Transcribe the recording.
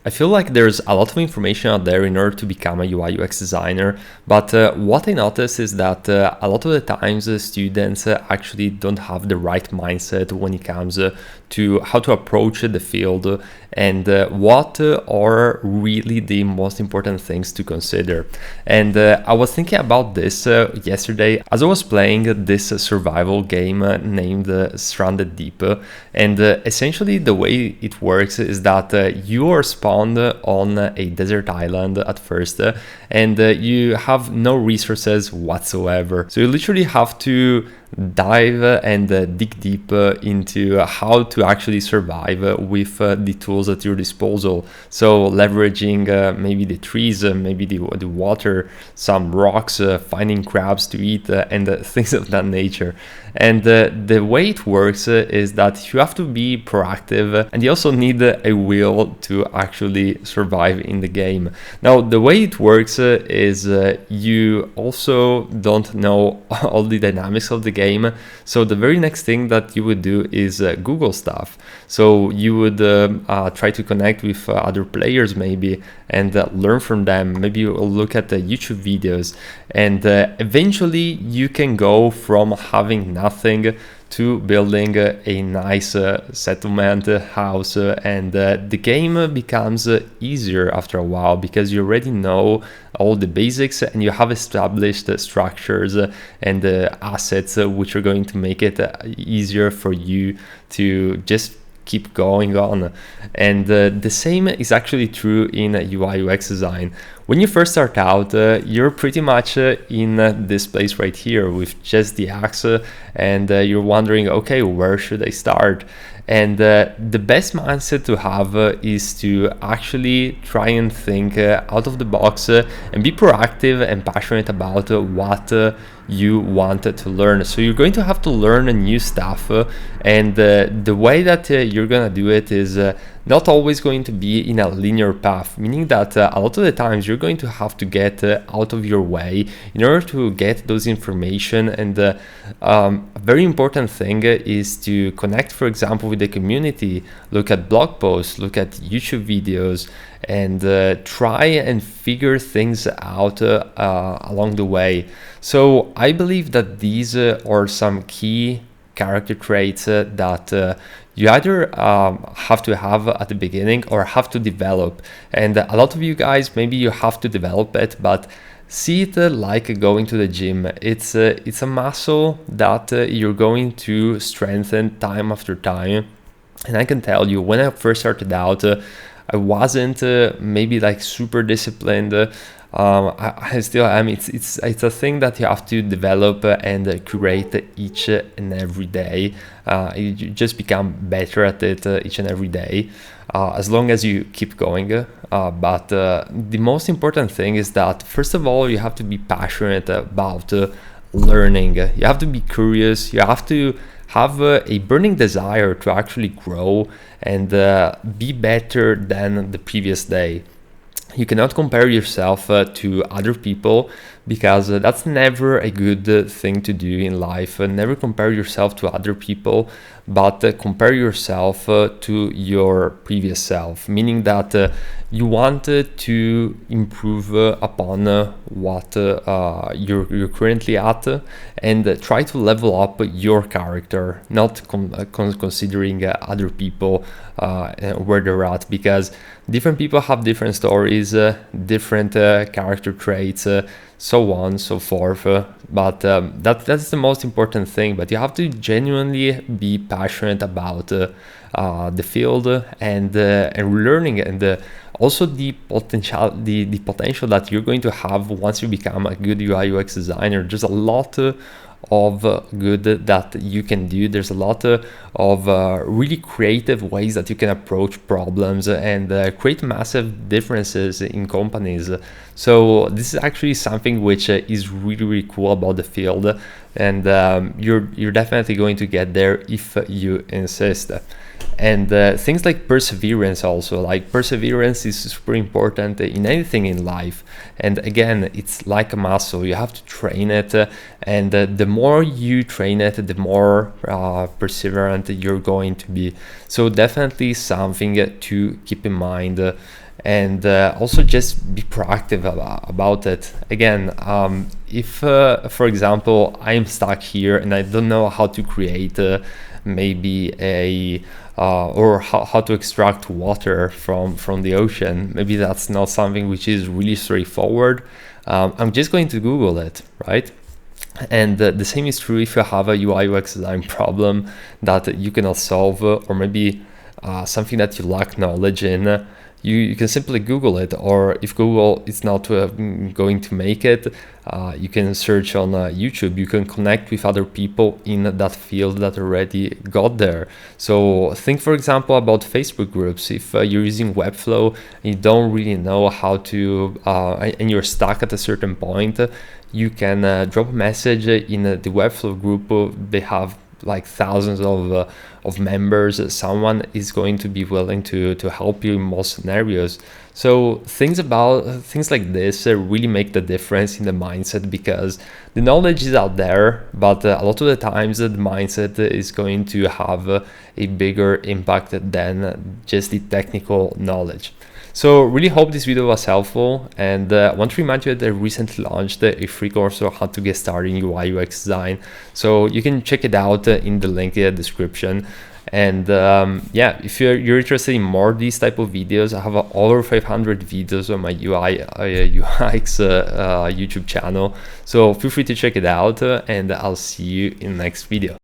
I feel like there's a lot of information out there in order to become a UI UX designer, but what I notice is that a lot of the times students actually don't have the right mindset when it comes to how to approach the field and what are really the most important things to consider. And I was thinking about this yesterday as I was playing this survival game named Stranded Deep. And essentially the way it works is that you are spawned on a desert island at first and you have no resources whatsoever. So you literally have to dive and dig deep into how to actually survive with the tools at your disposal. So leveraging maybe the trees, maybe the water, some rocks, finding crabs to eat and things of that nature. And the way it works is that you have to be proactive and you also need a will to actually survive in the game. Now, the way it works is you also don't know all the dynamics of the game. So the very next thing that you would do is Google stuff. So you would try to connect with other players maybe and learn from them. Maybe you'll look at the YouTube videos and eventually you can go from having nothing to building a nice settlement house and the game becomes easier after a while because you already know all the basics and you have established structures and assets which are going to make it easier for you to just keep going on. And the same is actually true in UI UX design. When you first start out, you're pretty much in this place right here with just the axe and you're wondering, okay, where should I start? And the best mindset to have is to actually try and think out of the box and be proactive and passionate about what you want to learn. So you're going to have to learn new stuff and the way that you're gonna do it is not always going to be in a linear path, meaning that a lot of the times you're going to have to get out of your way in order to get those information. And a very important thing is to connect, for example, with the community, look at blog posts, look at YouTube videos, and try and figure things out along the way. So I believe that these are some key character traits that you either have to have at the beginning or have to develop. And a lot of you guys, maybe you have to develop it, but see it like going to the gym. It's a muscle that you're going to strengthen time after time. And I can tell you, when I first started out, I wasn't maybe like super disciplined. I still am. It's a thing that you have to develop and curate each and every day. You just become better at it each and every day, as long as you keep going. But the most important thing is that, first of all, you have to be passionate about learning. You have to be curious. You have to have a burning desire to actually grow and be better than the previous day. You cannot compare yourself to other people because that's never a good thing to do in life. Never compare yourself to other people, but compare yourself to your previous self, meaning that you want to improve upon what you're currently at and try to level up your character, not considering other people where they're at, because different people have different stories, different character traits, so on, so forth. But that's the most important thing. But you have to genuinely be passionate about the field and learning, and also the potential that you're going to have once you become a good UI UX designer. There's a lot of good that you can do. There's a lot of really creative ways that you can approach problems and create massive differences in companies. So this is actually something which is really, really cool about the field, and you're definitely going to get there if you insist. And things like perseverance also, like perseverance is super important in anything in life. And again, it's like a muscle, you have to train it, and the more you train it, the more perseverant you're going to be. So definitely something to keep in mind. and also just be proactive about it. Again, if for example I am stuck here and I don't know how to create maybe a or how to extract water from the ocean, maybe that's not something which is really straightforward. I'm just going to Google it, right? And the same is true if you have a UI UX design problem that you cannot solve, or maybe something that you lack knowledge in. You can simply Google it, or if Google is not going to make it, you can search on YouTube. You can connect with other people in that field that already got there. So think, for example, about Facebook groups. If you're using Webflow and you don't really know how to, and you're stuck at a certain point, you can drop a message in the Webflow group. They have like thousands of members. Someone is going to be willing to help you in most scenarios. So things like this really make the difference in the mindset, because the knowledge is out there, but a lot of the times the mindset is going to have a bigger impact than just the technical knowledge. So really hope this video was helpful, and I want to remind you that I recently launched a free course on how to get started in UI UX design. So you can check it out in the link in the description. And yeah, if you're interested in more of these type of videos, I have over 500 videos on my UI UX YouTube channel. So feel free to check it out, and I'll see you in the next video.